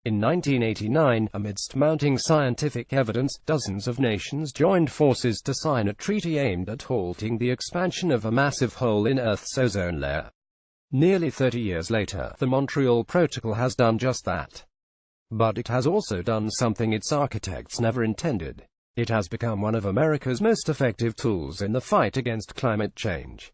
In 1989, amidst mounting scientific evidence, dozens of nations joined forces to sign a treaty aimed at halting the expansion of a massive hole in Earth's ozone layer. Nearly 30 years later, the Montreal Protocol has done just that. But it has also done something its architects never intended. It has become one of America's most effective tools in the fight against climate change.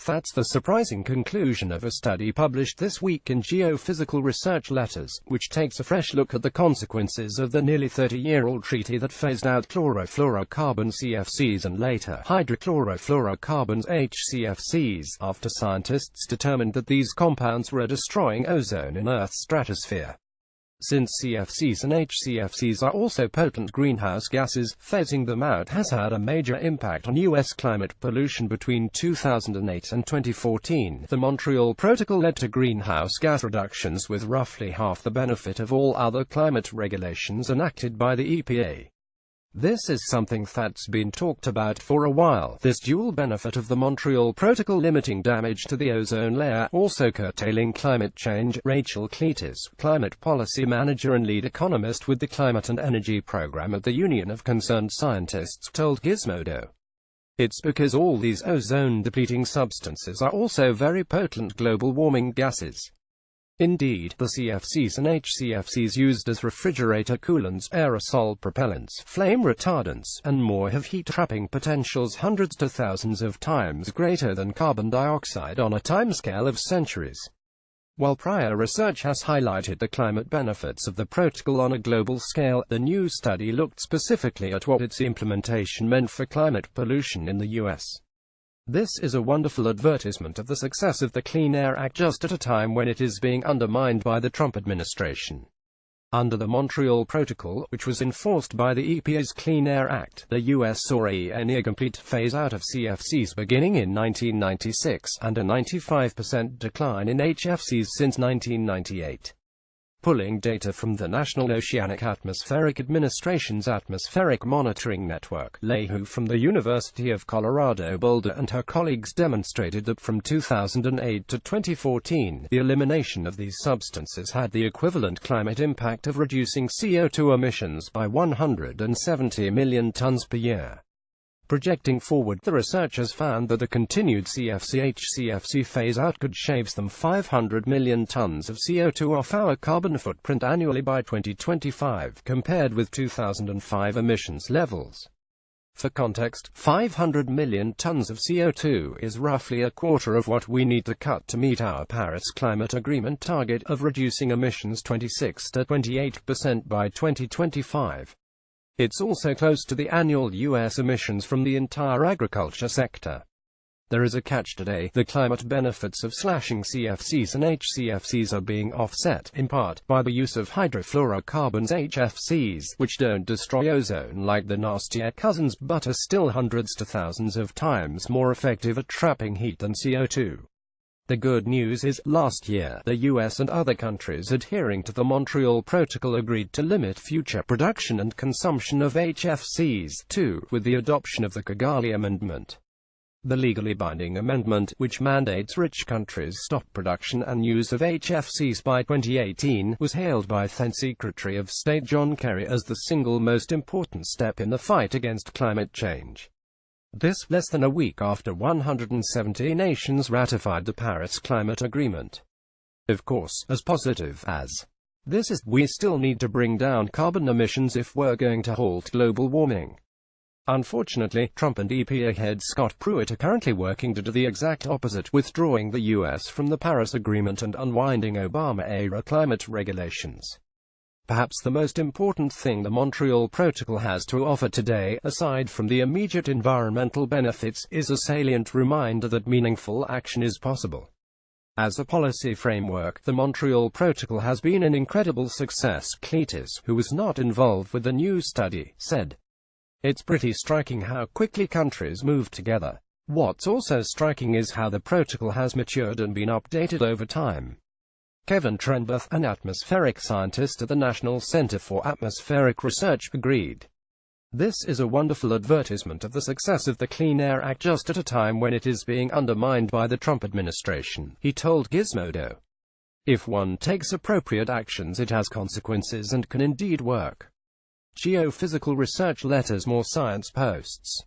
That's the surprising conclusion of a study published this week in Geophysical Research Letters, which takes a fresh look at the consequences of the nearly 30-year-old treaty that phased out chlorofluorocarbon CFCs and later hydrochlorofluorocarbons HCFCs, after scientists determined that these compounds were destroying ozone in Earth's stratosphere. Since CFCs and HCFCs are also potent greenhouse gases, phasing them out has had a major impact on U.S. climate pollution between 2008 and 2014. The Montreal Protocol led to greenhouse gas reductions with roughly half the benefit of all other climate regulations enacted by the EPA. This is something that's been talked about for a while, this dual benefit of the Montreal Protocol limiting damage to the ozone layer, also curtailing climate change. Rachel Cletus, climate policy manager and lead economist with the Climate and Energy Program at the Union of Concerned Scientists, told Gizmodo. It's because all these ozone-depleting substances are also very potent global warming gases. Indeed, the CFCs and HCFCs used as refrigerator coolants, aerosol propellants, flame retardants, and more have heat-trapping potentials hundreds to thousands of times greater than carbon dioxide on a timescale of centuries. While prior research has highlighted the climate benefits of the protocol on a global scale, the new study looked specifically at what its implementation meant for climate pollution in the U.S. This is a wonderful advertisement of the success of the Clean Air Act just at a time when it is being undermined by the Trump administration. Under the Montreal Protocol, which was enforced by the EPA's Clean Air Act, the U.S. saw a near-complete phase-out of CFCs beginning in 1996, and a 95% decline in HFCs since 1998. Pulling data from the National Oceanic Atmospheric Administration's Atmospheric Monitoring Network, Leahy from the University of Colorado Boulder and her colleagues demonstrated that from 2008 to 2014, the elimination of these substances had the equivalent climate impact of reducing CO2 emissions by 170 million tons per year. Projecting forward, the researchers found that a continued CFC-HCFC phase-out could shave some 500 million tons of CO2 off our carbon footprint annually by 2025, compared with 2005 emissions levels. For context, 500 million tons of CO2 is roughly a quarter of what we need to cut to meet our Paris Climate Agreement target of reducing emissions 26 to 28% by 2025. It's also close to the annual U.S. emissions from the entire agriculture sector. There is a catch today. The climate benefits of slashing CFCs and HCFCs are being offset, in part, by the use of hydrofluorocarbons HFCs, which don't destroy ozone like the nastier cousins but are still hundreds to thousands of times more effective at trapping heat than CO2. The good news is, last year, the US and other countries adhering to the Montreal Protocol agreed to limit future production and consumption of HFCs, too, with the adoption of the Kigali Amendment. The legally binding amendment, which mandates rich countries stop production and use of HFCs by 2018, was hailed by then Secretary of State John Kerry as the single most important step in the fight against climate change. This, less than a week after 170 nations ratified the Paris Climate Agreement. Of course, as positive as this is, we still need to bring down carbon emissions if we're going to halt global warming. Unfortunately, Trump and EPA head Scott Pruitt are currently working to do the exact opposite, withdrawing the U.S. from the Paris Agreement and unwinding Obama-era climate regulations. Perhaps the most important thing the Montreal Protocol has to offer today, aside from the immediate environmental benefits, is a salient reminder that meaningful action is possible. As a policy framework, the Montreal Protocol has been an incredible success, Cletus, who was not involved with the new study, said. It's pretty striking how quickly countries move together. What's also striking is how the protocol has matured and been updated over time. Kevin Trenberth, an atmospheric scientist at the National Center for Atmospheric Research, agreed. This is a wonderful advertisement of the success of the Clean Air Act just at a time when it is being undermined by the Trump administration, he told Gizmodo. If one takes appropriate actions, it has consequences and can indeed work. Geophysical Research Letters. More science posts.